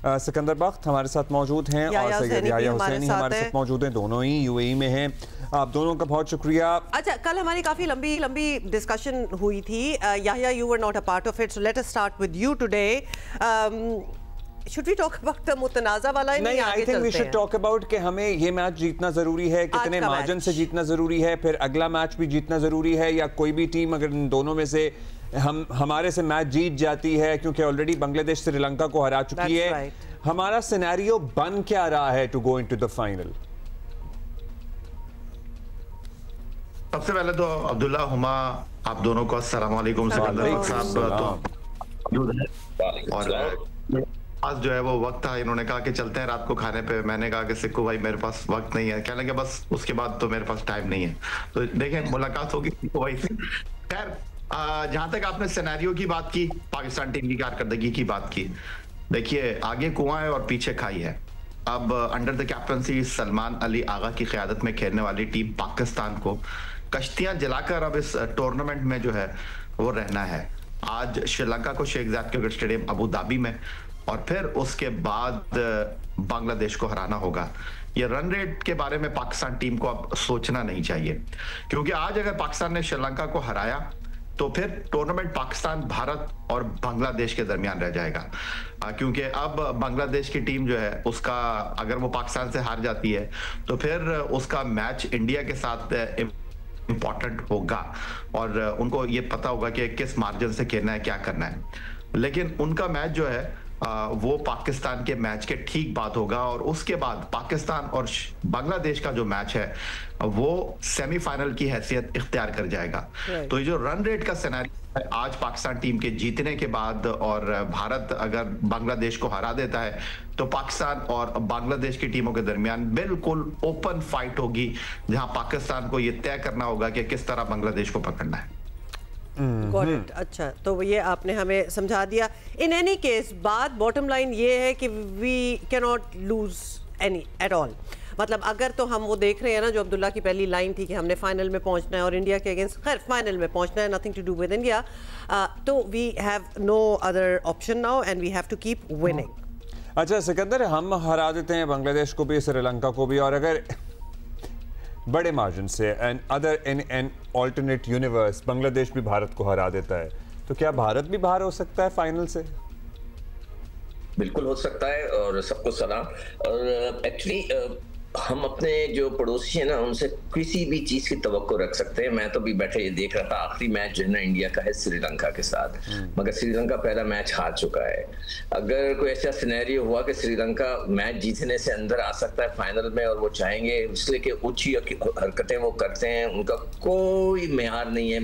सिकंदर बख्त हमारे साथ मौजूद हैं और सैयद याह्या हुसैनी हमारे साथ मौजूद हैं, दोनों ही यूएई में हैं। आप दोनों का बहुत शुक्रिया। अच्छा, कल हमारी काफी लंबी डिस्कशन हुई थी। Yahya, you were not a part of it, so let us start with you today. Should we talk about the मुतनाज़ा वाला? नहीं, I think we should talk about कि हमें ये मैच जीतना जरूरी है, कितने मार्जिन से जीतना जरूरी है, फिर अगला मैच भी जीतना जरूरी है, या कोई भी टीम अगर इन दोनों में से हमारे से मैच जीत जाती है, क्योंकि ऑलरेडी बांग्लादेश श्रीलंका को हरा चुकी है। हमारा सिनेरियो बन क्या रहा है to go into the final? सबसे पहले तो अब्दुल्ला, हुमा, आप दोनों को अस्सलाम वालेकुम। और आज जो है वो वक्त था, इन्होंने कहा कि चलते हैं रात को खाने पे। मैंने कहा कि सिक्कू भाई मेरे पास वक्त नहीं है, कहने के बस उसके बाद तो मेरे पास टाइम नहीं है। तो देखें, मुलाकात होगी सिक्कू भाई से। खैर, जहां तक आपने सिनेरियो की बात की, पाकिस्तान टीम की कारकर्दगी की बात की, देखिए आगे कुआं है और पीछे खाई है। अब under the captaincy Salman Ali Agha की क़यादत में खेलने वाली टीम पाकिस्तान को कश्तियां जलाकर अब इस टूर्नामेंट में जो है वो रहना है। आज श्रीलंका को Sheikh Zayed cricket stadium Abu Dhabi में, और फिर उसके बाद बांग्लादेश को हराना होगा। ये रन रेट के बारे में पाकिस्तान टीम को अब सोचना नहीं चाहिए, क्योंकि आज अगर पाकिस्तान ने श्रीलंका को हराया तो फिर टूर्नामेंट पाकिस्तान, भारत और बांग्लादेश के दरमियान रह जाएगा। क्योंकि अब बांग्लादेश की टीम जो है उसका, अगर वो पाकिस्तान से हार जाती है तो फिर उसका मैच इंडिया के साथ इंपॉर्टेंट होगा, और उनको ये पता होगा कि किस मार्जिन से खेलना है, क्या करना है। लेकिन उनका मैच जो है वो पाकिस्तान के मैच के ठीक बाद होगा, और उसके बाद पाकिस्तान और बांग्लादेश का जो मैच है वो सेमीफाइनल की हैसियत इख्तियार कर जाएगा। तो ये जो रन रेट का सिनेरियो है आज पाकिस्तान टीम के जीतने के बाद, और भारत अगर बांग्लादेश को हरा देता है तो पाकिस्तान और बांग्लादेश की टीमों के दरमियान बिल्कुल ओपन फाइट होगी, जहां पाकिस्तान को ये तय करना होगा कि किस तरह बांग्लादेश को पकड़ना है। Got it. अच्छा, तो ये आपने हमें समझा दिया। इन एनी केस बात बॉटम लाइन ये है कि we can not lose any at all. मतलब अगर तो हम वो देख रहे हैं ना, जो अब्दुल्ला की पहली लाइन थी कि हमने फाइनल में पहुंचना है और इंडिया के अगेंस्ट, खैर फाइनल में पहुंचना है, nothing to do with India, तो we have no other option now and we have to keep winning. अच्छा सिकंदर, हम हरा देते हैं बांग्लादेश को भी, श्रीलंका को भी, और अगर बड़े मार्जिन से and other in an alternate universe Bangladesh भी भारत को हरा देता है, तो क्या भारत भी बाहर हो सकता है फाइनल से? बिल्कुल हो सकता है, और सबको सलाम। और एक्चुअली हम अपने जो पड़ोसी हैं ना, उनसे किसी भी चीज की तवक्को रख सकते हैं। मैं तो भी बैठे ये देख रहा था, आखिरी मैच जो है ना इंडिया का है श्रीलंका के साथ, मगर श्रीलंका पहला मैच हार चुका है। अगर कोई ऐसा सिनेरियो हुआ कि श्रीलंका मैच जीतने से अंदर आ सकता है फाइनल में, और वो चाहेंगे इसलिए कि ऊंची हरकतें वो करते हैं, उनका कोई मेयार नहीं है,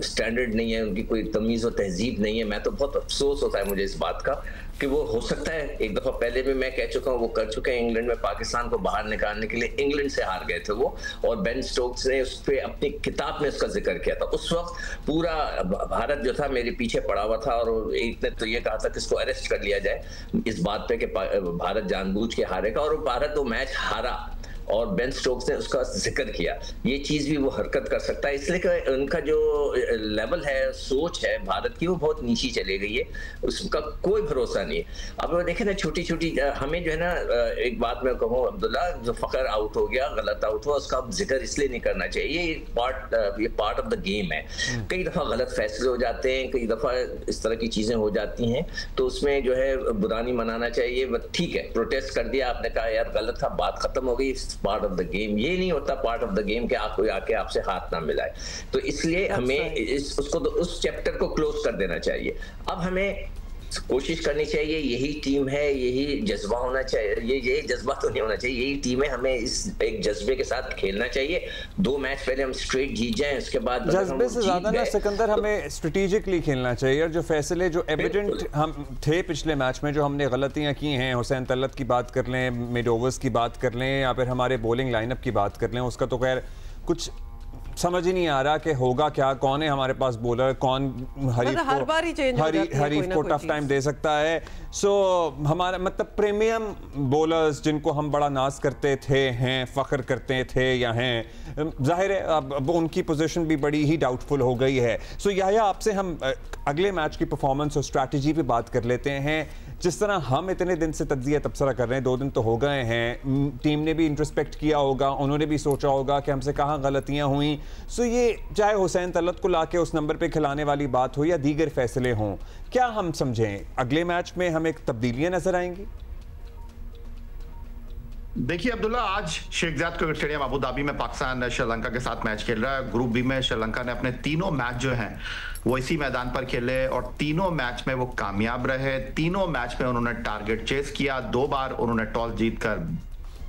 स्टैंडर्ड नहीं है, उनकी कोई तमीज़ और तहजीब नहीं है। मैं तो बहुत अफसोस होता है मुझे इस बात का कि वो हो सकता है, एक दफा पहले भी मैं कह चुका हूँ, वो कर चुके हैं इंग्लैंड में, पाकिस्तान को बाहर निकालने के लिए इंग्लैंड से हार गए थे वो, और बेन स्टोक्स ने उस पे अपनी किताब में उसका जिक्र किया था। उस वक्त पूरा भारत जो था मेरे पीछे पड़ा हुआ था, और एक ने तो ये कहा था कि इसको अरेस्ट कर लिया जाए इस बात पे कि भारत जानबूझ के हारेगा, और भारत वो मैच हारा, और बेन स्टोक्स ने उसका जिक्र किया। ये चीज भी वो हरकत कर सकता है, इसलिए कि उनका जो लेवल है, सोच है भारत की, वो बहुत नीची चली गई है, उसका कोई भरोसा नहीं है। अब देखें ना, छोटी छोटी हमें जो है ना, एक बात मैं कहूँ अब्दुल्ला, जो फखर आउट हो गया, गलत आउट हुआ, उसका जिक्र इसलिए नहीं करना चाहिए। ये पार्ट ऑफ द गेम है। कई दफा गलत फैसले हो जाते हैं, कई दफा इस तरह की चीजें हो जाती हैं, तो उसमें जो है बुरा नहीं मनाना चाहिए। ठीक है, प्रोटेस्ट कर दिया आपने, कहा यार गलत था, बात खत्म हो गई, पार्ट ऑफ द गेम। ये नहीं होता पार्ट ऑफ द गेम कि कोई आके आपसे हाथ ना मिलाए, तो इसलिए हमें उसको तो उस चैप्टर को क्लोज कर देना चाहिए। अब हमें कोशिश करनी चाहिए, यही टीम है, यही जज्बा होना चाहिए, यही जज्बा तो नहीं होना चाहिए, यही टीम है, हमें इस एक जज्बे के साथ खेलना चाहिए। 2 मैच पहले हम स्ट्रेट जीत जाएं, उसके बाद जज्बे से ज्यादा ना सिकंदर, हमें स्ट्रेटेजिकली खेलना चाहिए, और जो फैसले जो एविडेंट हम थे पिछले मैच में, जो हमने गलतियां की हैं, हुसैन तलत की बात कर लें, मिड ओवर्स की बात कर लें, या फिर हमारे बॉलिंग लाइनअप की बात कर लें, उसका तो खैर कुछ समझ ही नहीं आ रहा कि होगा क्या, कौन है हमारे पास बॉलर, कौन हरीफ को टफ टाइम दे सकता है। सो हमारा मतलब प्रीमियम बॉलर्स जिनको हम बड़ा नाज करते थे, हैं, फख्र करते थे या हैं, जाहिर है अब उनकी पोजीशन भी बड़ी ही डाउटफुल हो गई है। सो याह्या, आपसे हम अगले मैच की परफॉर्मेंस और स्ट्रैटेजी पे बात कर लेते हैं। जिस तरह हम इतने दिन से तज्जिया तबसरा कर रहे हैं, 2 दिन तो हो गए हैं, टीम ने भी इंट्रोस्पेक्ट किया होगा, उन्होंने भी सोचा होगा कि हमसे कहाँ गलतियाँ हुई। सो ये चाहे हुसैन तलत को लाके उस नंबर पे खिलाने वाली बात हो या दीगर फैसले हों, क्या हम समझें अगले मैच में हमें तब्दीलियाँ नजर आएंगी? देखिए अब्दुल्ला, आज Sheikh Zayed cricket stadium Abu Dhabi में पाकिस्तान श्रीलंका के साथ मैच खेल रहा है। ग्रुप बी में श्रीलंका ने अपने तीनों मैच जो हैं वो इसी मैदान पर खेले और तीनों मैच में वो कामयाब रहे। तीनों मैच में उन्होंने टारगेट चेस किया। 2 बार उन्होंने टॉस जीतकर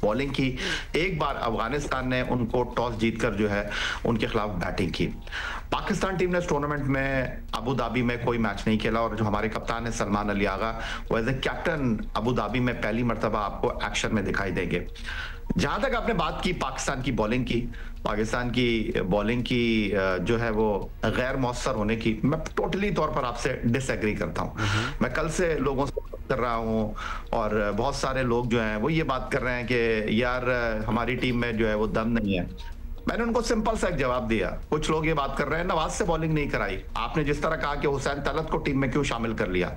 बॉलिंग की, 1 बार अफगानिस्तान ने उनको टॉस जीतकर जो है उनके खिलाफ बैटिंग की। पाकिस्तान टीम ने इस टूर्नामेंट में अबू धाबी में कोई मैच नहीं खेला और जो हमारे कप्तान है सलमान अली आगा, वो as a captain Abu Dhabi में पहली मर्तबा आपको एक्शन में दिखाई देंगे। जहां तक आपने बात की पाकिस्तान की बॉलिंग की, पाकिस्तान की बॉलिंग की जो है वो गैर मौसर होने की, मैं टोटली तौर पर आपसे डिसएग्री करता हूं। मैं कल से लोगों से कर रहा हूं और बहुत सारे लोग जो हैं वो ये बात कर रहे हैं कि यार हमारी टीम में जो है वो दम नहीं है। मैंने उनको सिंपल सा एक जवाब दिया। कुछ लोग ये बात कर रहे हैं नवाज से बॉलिंग नहीं कराई, आपने जिस तरह कहा कि हुसैन तलत को टीम में क्यों शामिल कर लिया।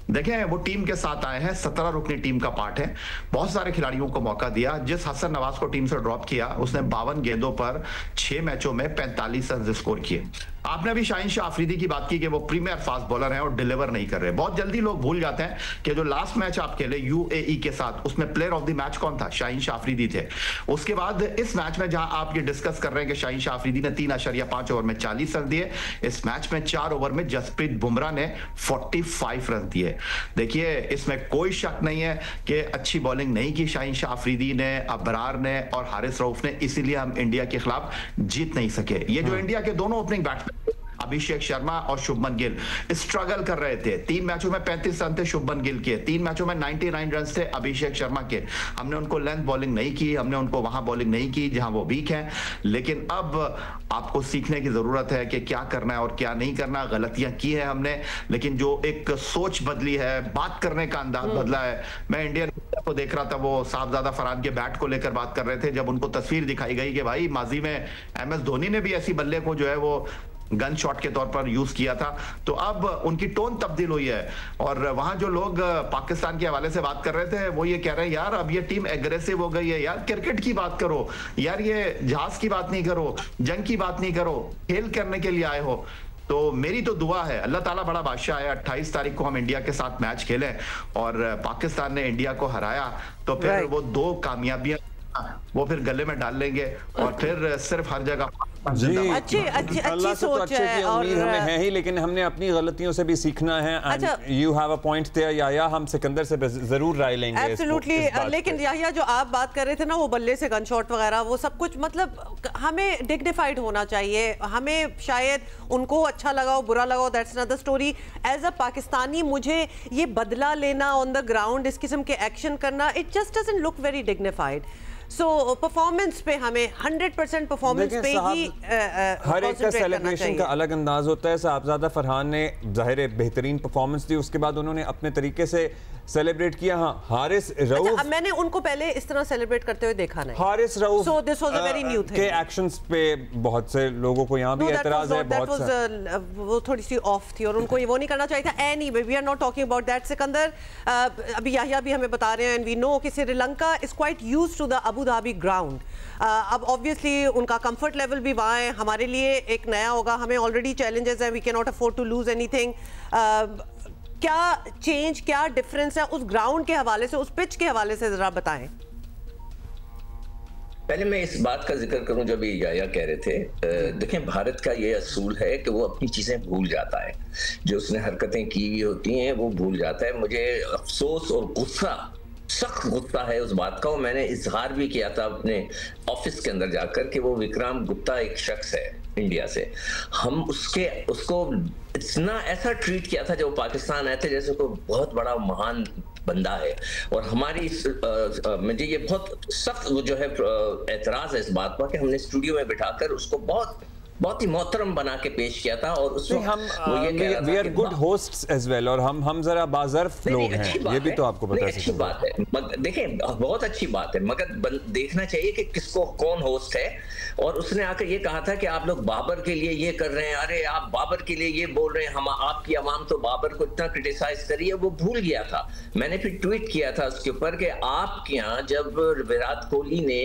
देखें, वो टीम के साथ आए हैं, 17 रुकनी टीम का पार्ट है, बहुत सारे खिलाड़ियों को मौका दिया। जिस हसन नवाज को टीम से ड्रॉप किया उसने 52 गेंदों पर 6 मैचों में 45 रन स्कोर किए। आपने अभी शाहीन शाह अफरीदी की बात की कि वो प्रीमियर फास्ट बॉलर हैं और डिलीवर नहीं कर रहे। बहुत जल्दी लोग भूल जाते हैं कि जो लास्ट मैच आप खेले यूएई के साथ, उसमें प्लेयर ऑफ द मैच कौन था? शाहीन शाह अफरीदी थे। उसके बाद इस मैच में जहां आप ये डिस्कस कर रहे हैं कि शाहीन शाह अफरीदी ने 3.5 ओवर में 40 रन दिए, इस मैच में 4 ओवर में जसप्रीत बुमराह ने 45 रन दिए। देखिए, इसमें कोई शक नहीं है कि अच्छी बॉलिंग नहीं की शाहीन शाह अफरीदी ने, अबरार ने और हारिस रऊफ ने, इसीलिए हम इंडिया के खिलाफ जीत नहीं सके। ये जो इंडिया के दोनों ओपनिंग बैट्समैन अभिषेक शर्मा और शुभमन गिल स्ट्रगल कर रहे थे। 3 मैचों में 35 रन थे शुभमन गिल के, 3 मैचों में 99 रन थे अभिषेक शर्मा के। हमने उनको लेंथ बॉलिंग नहीं की, हमने उनको वहां बॉलिंग नहीं की जहां वो वीक हैं। लेकिन अब आपको सीखने की जरूरत है कि क्या करना है और क्या नहीं करना। गलतियां की है हमने, लेकिन जो एक सोच बदली है, बात करने का अंदाज बदला है। मैं इंडियन को देख रहा था, वो साहबजादा फरहान के बैट को लेकर बात कर रहे थे। जब उनको तस्वीर दिखाई गई कि भाई माजी में एमएस धोनी ने भी ऐसी बल्ले को जो है वो गन शॉट के तौर पर यूज किया था, तो अब उनकी टोन तब्दील हुई है। और वहां जो लोग पाकिस्तान के हवाले से बात कर रहे थे वो ये कह रहे हैं यार अब ये टीम एग्रेसिव हो गई है। यार क्रिकेट की बात करो यार, ये जहाज की बात नहीं करो, जंग की बात नहीं करो, खेल करने के लिए आए हो। तो मेरी तो दुआ है, अल्लाह ताला बड़ा बादशाह है, 28 तारीख को हम इंडिया के साथ मैच खेले और पाकिस्तान ने इंडिया को हराया, तो फिर वो 2 कामयाबियां वो फिर गले में डाल लेंगे और फिर सिर्फ हर जगह अच्छी सोच है और हमें है ही, लेकिन हमने अपनी गलतियों से भी सीखना है। अच्छा, you have a point there yeah yeah, हम सिकंदर से जरूर राय लेंगे। एब्सोल्युटली, लेकिन याया जो आप बात कर रहे थे ना, वो बल्ले से गन शॉट वगैरह वो सब कुछ, मतलब हमें डिग्निफाइड होना चाहिए। हमें शायद उनको अच्छा लगा हो, बुरा लगा हो, that's another story. As a Pakistani मुझे ये बदला लेना ऑन द ग्राउंड, इस किस्म के एक्शन करना, it just doesn't look very dignified. So performance पे हमें 100% परफॉर्मेंस पे ही हर एक का सेलिब्रेशन का अलग अंदाज होता है। साहबजादा फरहान ने ज़ाहिर बेहतरीन परफॉर्मेंस दी, उसके बाद उन्होंने अपने तरीके से सेलिब्रेट किया। हाँ, हारिस रऊफ, अच्छा, मैंने उनको पहले इस तरह सेलिब्रेट करते हुए देखा नहीं। Haris Rauf so this was a very new thing के एक्शंस पे बहुत से लोगों को यहाँ भी एतराज है। वो थोड़ी सी ऑफ थी और उनको ये वो नहीं करना चाहिए था। Anyway, we are not talking about that. Sikandar, अभी याहिया भी हमें बता रहे हैं एंड वी नो कि Sri Lanka is quite used to the Abu Dhabi ground. अब ऑब्वियसली उनका कंफर्ट लेवल भी वहाँ है, हमारे लिए एक नया होगा। हमें ऑलरेडी चैलेंजेस हैं, we can not afford to lose anything. क्या चेंज, क्या डिफरेंस है उस ग्राउंड के हवाले से, उस पिच के हवाले से जरा बताएं। पहले मैं इस बात का जिक्र करूं जो भी याया कह रहे थे। देखें, भारत का ये असूल है कि वो अपनी चीजें भूल जाता है, जो उसने हरकतें की हुई होती हैं वो भूल जाता है। मुझे अफसोस और गुस्सा, सख्त गुस्सा है उस बात का, और मैंने इजहार भी किया था अपने ऑफिस के अंदर जाकर कि वो विक्रम गुप्ता एक शख्स है इंडिया से, हम उसको इतना ऐसा ट्रीट किया था जब पाकिस्तान आए थे जैसे कोई बहुत बड़ा महान बंदा है। और हमारी मुझे ये बहुत सख्त जो है एतराज है इस बात पर कि हमने स्टूडियो में बिठाकर उसको बहुत बहुत ही मोहतरम बना के पेश किया था। और उसमें हम we are good hosts as well, और हम जरा बाज़र्फ लोग हैं, ये भी तो आपको पता है। अच्छी बात है, देखें बहुत अच्छी बात है, मगर देखना चाहिए कि किसको कौन होस्ट है। और उसने आकर ये कहा था कि आप लोग बाबर के लिए ये कर रहे हैं, अरे आप बाबर के लिए ये बोल रहे हैं, हम आपकी आवाम तो बाबर को इतना क्रिटिसाइज करी है। वो भूल गया था। मैंने फिर ट्वीट किया था उसके ऊपर कि आपके यहाँ जब विराट कोहली ने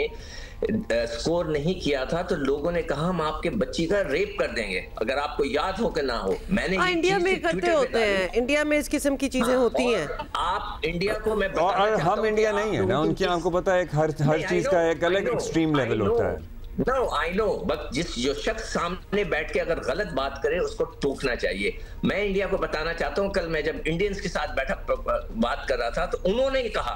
स्कोर नहीं किया था तो लोगों ने कहा हम आपके बच्ची का रेप कर देंगे, अगर आपको याद हो कि ना हो। मैंने इंडिया में करते होते हैं, इंडिया में इस किस्म की चीजें होती हैं। आप इंडिया को मैं और हम इंडिया नहीं है ना, उनकी आपको पता है हर चीज का एक अलग एक्सट्रीम लेवल होता है। No, I know, बट जो शख्स सामने बैठ के अगर गलत बात करे उसको टोकना चाहिए। मैं इंडिया को बताना चाहता हूं, कल मैं जब इंडियंस के साथ बैठा बात कर रहा था तो उन्होंने कहा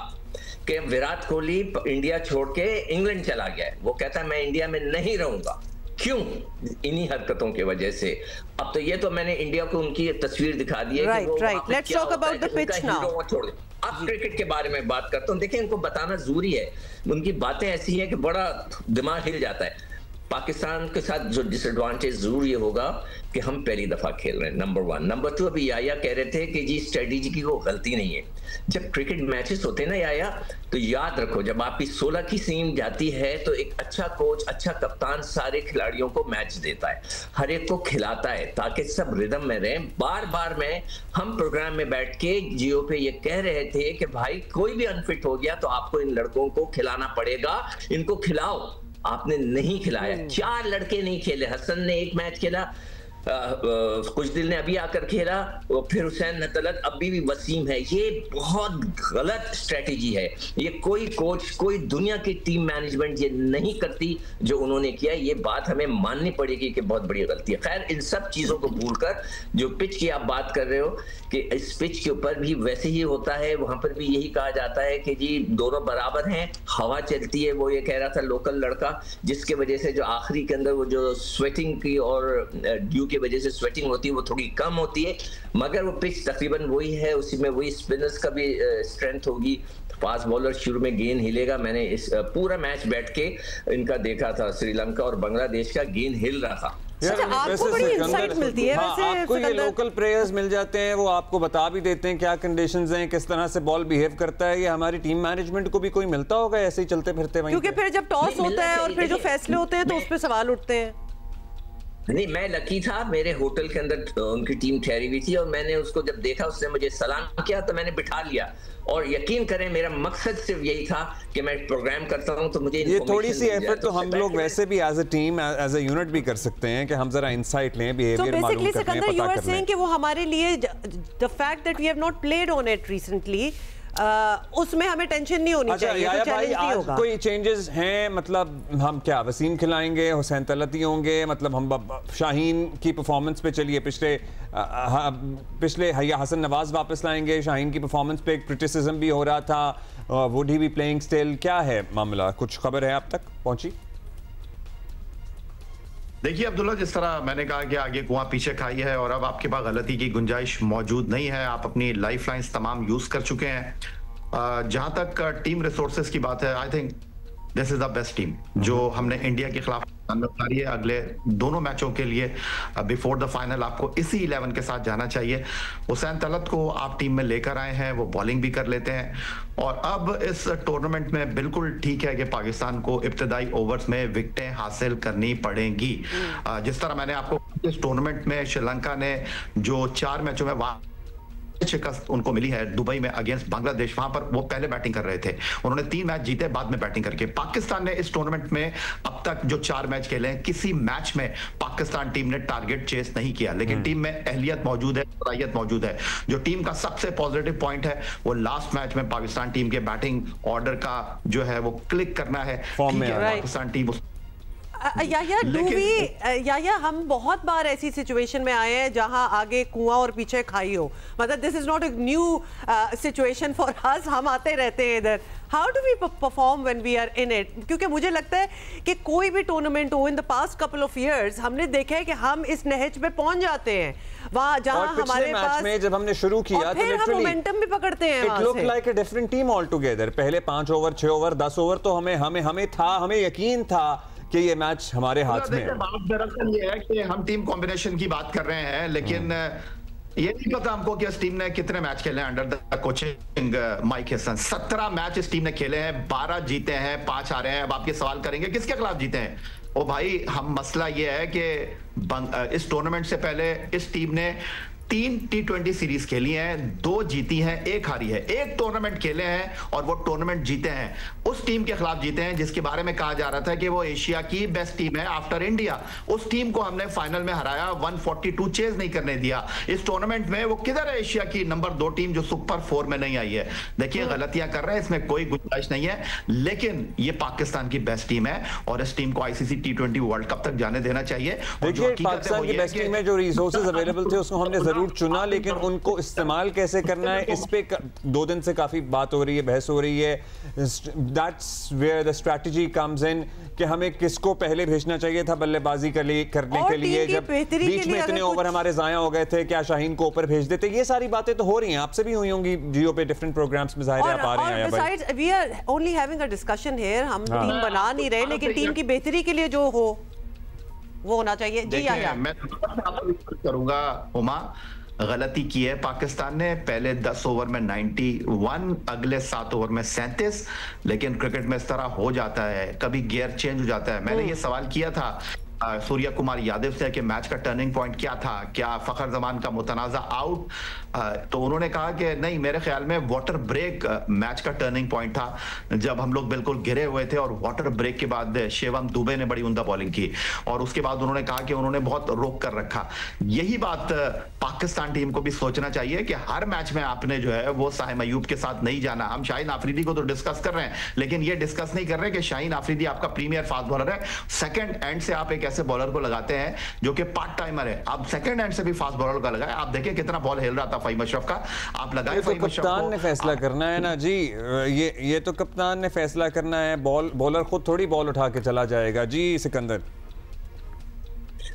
कि विराट कोहली इंडिया छोड़ के इंग्लैंड चला गया है। वो कहता है मैं इंडिया में नहीं रहूंगा। क्यों? इन्हीं हरकतों की वजह से। अब तो ये तो मैंने इंडिया को उनकी तस्वीर दिखा दी है। Right, let's talk about the pitch now. अब क्रिकेट के बारे में बात करता हूं। देखिए, इनको बताना जरूरी है, उनकी बातें ऐसी हैं कि बड़ा दिमाग हिल जाता है। पाकिस्तान के साथ जो डिसएडवांटेज जरूर ये होगा कि हम पहली दफा खेल रहे हैं, नंबर 1। नंबर 2, अभी याया कह रहे थे कि जी स्ट्रेटेजी की कोई गलती नहीं है। जब क्रिकेट मैचेस होते हैं ना याया, तो याद रखो जब आपकी 16 की टीम जाती है तो एक अच्छा कोच, अच्छा कप्तान सारे खिलाड़ियों को मैच देता है, हर एक को खिलाता है ताकि सब रिदम में रहें। बार बार में हम प्रोग्राम में बैठ के जियो पे ये कह रहे थे कि भाई कोई भी अनफिट हो गया तो आपको इन लड़कों को खिलाना पड़ेगा, इनको खिलाओ। आपने नहीं खिलाया। 4 लड़के नहीं खेले। हसन ने एक मैच खेला, कुछ दिल ने अभी आकर खेला, और फिर हुसैन नतलत, अभी भी वसीम है। ये बहुत गलत स्ट्रेटेजी है। ये कोई कोच, कोई दुनिया की टीम मैनेजमेंट ये नहीं करती जो उन्होंने किया। ये बात हमें माननी पड़ेगी कि बहुत बड़ी गलती है। खैर, इन सब चीजों को भूलकर जो पिच की आप बात कर रहे हो कि इस पिच के ऊपर भी वैसे ही होता है, वहां पर भी यही कहा जाता है कि जी दोनों बराबर हैं, हवा चलती है। वो ये कह रहा था लोकल लड़का, जिसके वजह से जो आखिरी के अंदर वो जो स्वेटिंग की और ड्यू की वजह से स्वेटिंग होती है वो थोड़ी कम होती है, मगर वो पिच तकरीबन वही है। उसी में वही स्पिनर्स का भी स्ट्रेंथ होगी। फास्ट बॉलर शुरू में गेंद हिलेगा। मैंने इस पूरा मैच बैठ के इनका देखा था, श्रीलंका और बांग्लादेश का गेंद हिल रहा था। आपको बड़ी इंसाइट मिलती है। वैसे आपको ये लोकल प्लेयर्स मिल जाते हैं, वो आपको बता भी देते हैं क्या कंडीशंस हैं, किस तरह से बॉल बिहेव करता है। ये हमारी टीम मैनेजमेंट को भी कोई मिलता होगा ऐसे ही चलते फिरते वहीं, क्योंकि फिर जब टॉस होता है और फिर जो फैसले होते हैं तो उस पर सवाल उठते हैं। नहीं, मैं लकी था, मेरे होटल के अंदर उनकी टीम ठहरी हुई थी और मैंने उसको जब देखा, उसने मुझे सलाम किया तो मैंने बिठा लिया। और यकीन करें मेरा मकसद सिर्फ यही था कि मैं प्रोग्राम करता हूं तो मुझे ये थोड़ी सी एफर्ट तो हम लोग वैसे भी as a team, as a unit भी कर सकते हैं कि हम जरा इंसाइट लें, बिहेवियर मालूम करते हैं, पता कर लें। कि वो हमारे लिए the fact that we have not played on it recently, उसमें हमें टेंशन नहीं होनी चाहिए। तो चैलेंज नहीं होगा। कोई चेंजेस हैं? मतलब हम क्या वसीम खिलाएंगे, हुसैन तलत ही होंगे? मतलब हम शाहीन की परफॉर्मेंस पे चलिए, पिछले या हसन नवाज वापस लाएंगे। शाहीन की परफॉर्मेंस पे एक क्रिटिसिज्म भी हो रहा था, would he be playing still? क्या है मामला? कुछ खबर है आप तक पहुंची? देखिए अब्दुल्ला, जिस तरह मैंने कहा कि आगे कुआं पीछे खाई है और अब आपके पास गलती की गुंजाइश मौजूद नहीं है। आप अपनी लाइफ लाइन्स तमाम यूज कर चुके हैं। जहां तक टीम रिसोर्सेज की बात है, I think this is the best team जो हमने इंडिया के खिलाफ उतारी है। अगले दोनों मैचों के लिए बिफोर द फाइनल आपको इसी 11 के साथ जाना चाहिए। हुसैन तलत को आप टीम में लेकर आए हैं, वो बॉलिंग भी कर लेते हैं। और अब इस टूर्नामेंट में बिल्कुल ठीक है कि पाकिस्तान को इब्तदाई ओवर्स में विकेटें हासिल करनी पड़ेंगी। जिस तरह मैंने आपको इस टूर्नामेंट में श्रीलंका ने जो 4 मैचों में शिकस्त उनको मिली है दुबई में अगेंस्ट बांग्लादेश, वहां पर वो पहले बैटिंग कर रहे थे, उन्होंने 3 मैच जीते बाद में बैटिंग करके। पाकिस्तान ने इस टूर्नामेंट में अब तक जो 4 मैच खेले हैं, किसी मैच में पाकिस्तान टीम ने टारगेट चेस नहीं किया, लेकिन टीम में अहलियत मौजूद है, सलाहियत मौजूद है। जो टीम का सबसे पॉजिटिव पॉइंट है वो लास्ट मैच में पाकिस्तान टीम के बैटिंग ऑर्डर का जो है वो क्लिक करना है। पाकिस्तान टीम या हम बहुत बार ऐसी सिचुएशन में आए हैं जहां आगे कुआं और पीछे खाई हो। मतलब this is not a new situation for us, हम आते रहते हैं इधर। How do we perform when we are in it? क्योंकि मुझे लगता है कि कोई भी टूर्नामेंट हो in the past couple of years, हमने देखा है कि हम इस नहज पे पहुंच जाते हैं वहां जहां हमारे पास में जब हमने शुरू किया तो हम मोमेंटम भी पकड़ते हैं। It look like a different team all together. पहले 5 ओवर 6 ओवर 10 ओवर तो हमें यकीन था कि ये मैच हमारे हाथ में है। बात दरअसल ये है कि हम टीम कॉम्बिनेशन की बात कर रहे हैं, लेकिन ये नहीं पता हमको कि इस टीम ने कितने मैच खेले हैं under the coaching Mike Hesson. 17 match इस टीम ने खेले हैं, 12 जीते हैं, 5 हारे हैं। अब आपके सवाल करेंगे किसके खिलाफ जीते हैं? ओ भाई, हम मसला ये है कि इस टूर्नामेंट से पहले इस टीम ने 3 T20 सीरीज खेली हैं, 2 जीती हैं, 1 हारी है। एक टूर्नामेंट खेले हैं और वो टूर्नामेंट जीते हैं, उस टीम के खिलाफ जीते हैं जिसके बारे में कहा जा रहा था कि वो एशिया की बेस्ट टीम है आफ्टर इंडिया। उस टीम को हमने फाइनल में हराया, 142 चेज नहीं करने दिया। इस टूर्नामेंट में वो किधर है एशिया की नंबर 2 टीम जो सुपर 4 में नहीं आई है? देखिए, गलतियां कर रहे हैं, इसमें कोई गुंजाइश नहीं है, लेकिन ये पाकिस्तान की बेस्ट टीम है और इस टीम को ICC T20 वर्ल्ड कप तक जाने देना चाहिए। देखिए, पाकिस्तान की बेस्ट टीम में जो रिसोर्सेज अवेलेबल थे उसको हमने जरूर चुना, लेकिन उनको इस्तेमाल कैसे करना है इस पे 2 दिन से काफी बात हो रही है, बहस हो रही है। That's where the strategy comes in कि हमें किसको पहले भेजना चाहिए था बल्लेबाजी करने के लिए, जब बीच में इतने ओवर हमारे जाया हो गए थे, क्या शाहीन को ऊपर भेज देते? ये सारी बातें तो हो रही हैं, आपसे भी हुई होंगी जियो पे डिफरेंट प्रोग्राम्स में, जाहिर है आप आ रहे हैं। Besides, we are only having a discussion here, हम टीम बना नहीं रहे, लेकिन टीम की बेहतरी के लिए जो हो वो होना चाहिए। जी या मैं करूंगा उमा, गलती की है पाकिस्तान ने, पहले 10 ओवर में 91, अगले 7 ओवर में 37। लेकिन क्रिकेट में इस तरह हो जाता है, कभी गियर चेंज हो जाता है। मैंने ये सवाल किया था सूर्या कुमार यादव से कि मैच का टर्निंग पॉइंट क्या था, क्या फखर जमान का मुतनाजा आउट? तो उन्होंने कहा कि नहीं, मेरे ख्याल में वाटर ब्रेक मैच का टर्निंग पॉइंट था, जब हम लोग बिल्कुल गिरे हुए थे और वाटर ब्रेक के बाद शिवम दुबे ने बड़ी उम्दा बॉलिंग की और उसके बाद उन्होंने कहा कि उन्होंने बहुत रोक कर रखा। यही बात पाकिस्तान टीम को भी सोचना चाहिए कि हर मैच में आपने जो है वो साहिम अयूब के साथ नहीं जाना। हम शाहीन आफरीदी को तो डिस्कस कर रहे हैं, लेकिन ये डिस्कस नहीं कर रहे कि शाहीन आफरीदी आपका प्रीमियर फास्ट बॉलर है, सेकंड एंड से आप एक ऐसे बॉलर को लगाते हैं जो कि पार्ट टाइमर है। आप सेकंड एंड से भी फास्ट बॉलर का लगाए, आप देखिए कितना बॉल हिल रहा था फ़हीम अशरफ का, आप लगाए फ़हीम अशरफ को। कप्तान ने फैसला करना है ना जी, ये तो कप्तान ने फैसला करना है, बॉलर खुद थोड़ी बॉल उठा के चला जाएगा। जी सिकंदर,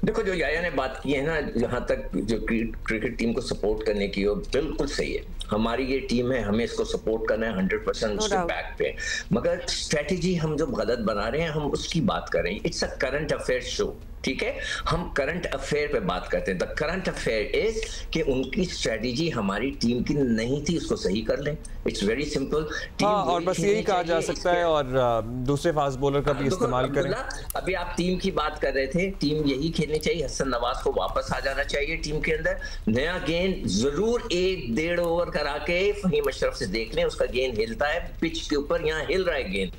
देखो, जो याया ने बात की है ना, जहां तक जो क्रिकेट टीम को सपोर्ट करने की, वो बिल्कुल सही है। हमारी ये टीम है, हमें इसको सपोर्ट करना है 100% उसके बैक पे। मगर स्ट्रेटेजी हम जो गलत बना रहे हैं, हम उसकी बात कर रहे हैं। It's a current affair show, ठीक है? हम करंट अफेयर पे बात करते हैं। द करंट अफेयर इज कि उनकी स्ट्रेटेजी हमारी टीम की नहीं थी, उसको सही कर लें। It's very simple. और बस यही कहा जा सकता है, और दूसरे फास्ट बॉलर का भी इस्तेमाल करें। अभी आप टीम की बात कर रहे थे, टीम यही खेलनी चाहिए। हसन नवाज को वापस आ जाना चाहिए टीम के अंदर। नया गेंद जरूर 1-1.5 ओवर करा के फ़हीम अशरफ से देख लें, उसका गेंद हिलता है पिच के ऊपर, यहाँ हिल रहा है गेंद।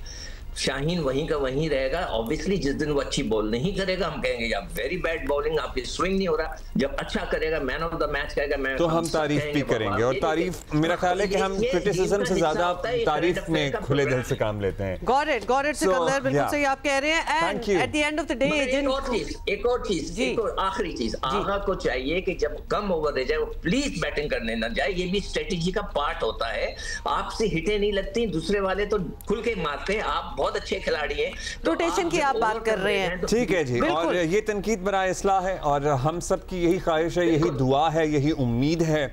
शाहीन वहीं का वहीं रहेगा। ऑब्वियसली जिस दिन वो अच्छी बॉल नहीं करेगा, हम कहेंगे यार वेरी बैड बॉलिंग, आपकी स्विंग नहीं हो रहा। जब अच्छा करेगा, मैन ऑफ द मैच कहेगा, मैं तो हम तारीफ भी करेंगे। और तारीफ, मेरा ख्याल है कि हम क्रिटिसिज्म से ज्यादा तारीफ में खुले दिल से काम लेते हैं। गॉट इट सिकंदर, बिल्कुल सही आप कह रहे हैं। And at the end of the day, एक और चीज, आखिरी चीज, आगा को चाहिए कि जब कम ओवर रह जाए वो प्लीज बैटिंग करने ना जाए। ये भी स्ट्रेटेजी का पार्ट होता है। आपसे हिटें नहीं लगती, दूसरे वाले तो खुल के मारते हैं। आप बहुत अच्छे खिलाड़ी हैं, रोटेशन की आप बात कर रहे हैं, ठीक है जी। और ये तनकीद बराए इस्लाह है, और हम सब की यही ख्वाहिश है, यही दुआ है, यही उम्मीद है